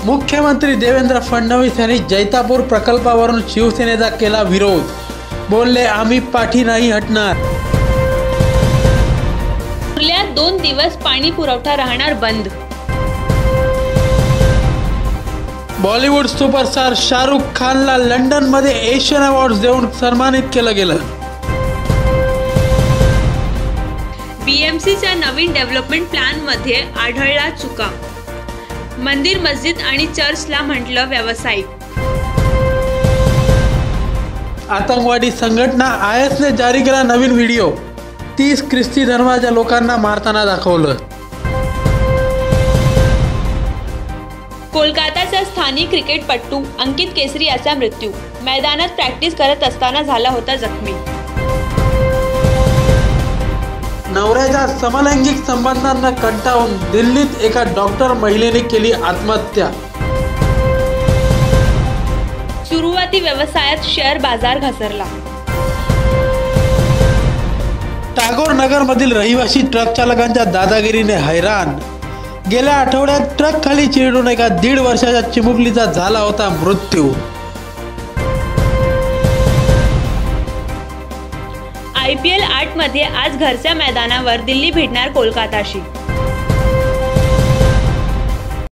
मुख्यमंत्री देवेंद्र फडणवीस यांनी जैतापूर प्रकल्पावरून शिवसेनेचा केला विरोध। बोलले, आम्ही पाठी नाही हटणार। उरल्या 2 दिवस पाणी पुरवठा राहणार बंद। बॉलिवूड सुपरस्टार शाहरुख खानला लंडनमध्ये एशियन अवॉर्ड्स देऊन सन्मानित केलं गेलं। बीएमसीच्या नवीन डेव्हलपमेंट प्लॅनमध्ये आढळला चुका। मंदिर, मस्जिद आणि चर्चला म्हटलं व्यावसायिक। आतंकवादी संघटना ISने जारी केला नवीन व्हिडिओ। 30 ख्रिस्ती धर्माच्या लोकांना मारताना दाखवलं। कोलकाताचा स्थानिक क्रिकेटपटू अंकित केसरी याचा मृत्यू। मैदानात प्रॅक्टिस करत असताना झाला होता जखमी। नवऱ्याच्या समलैंगिक संबंधांना कंटाळून दिल्लीत एका डॉक्टर महिलेने केली आत्महत्या। सुरुवाती व्यवसायात शेअर बाजार घसरला। टागोर नगरमधील रहिवासी ट्रक चालकांच्या दादागिरीने हैराण। गेल्या आठवड्यात ट्रक खाली चिरडून एका 1.5 वर्षाच्या चिमुकलीचा झाला होता मृत्यू। IPL 8 मध्ये आज घरच्या मैदानावर दिल्ली भिडणार कोलकाताशी।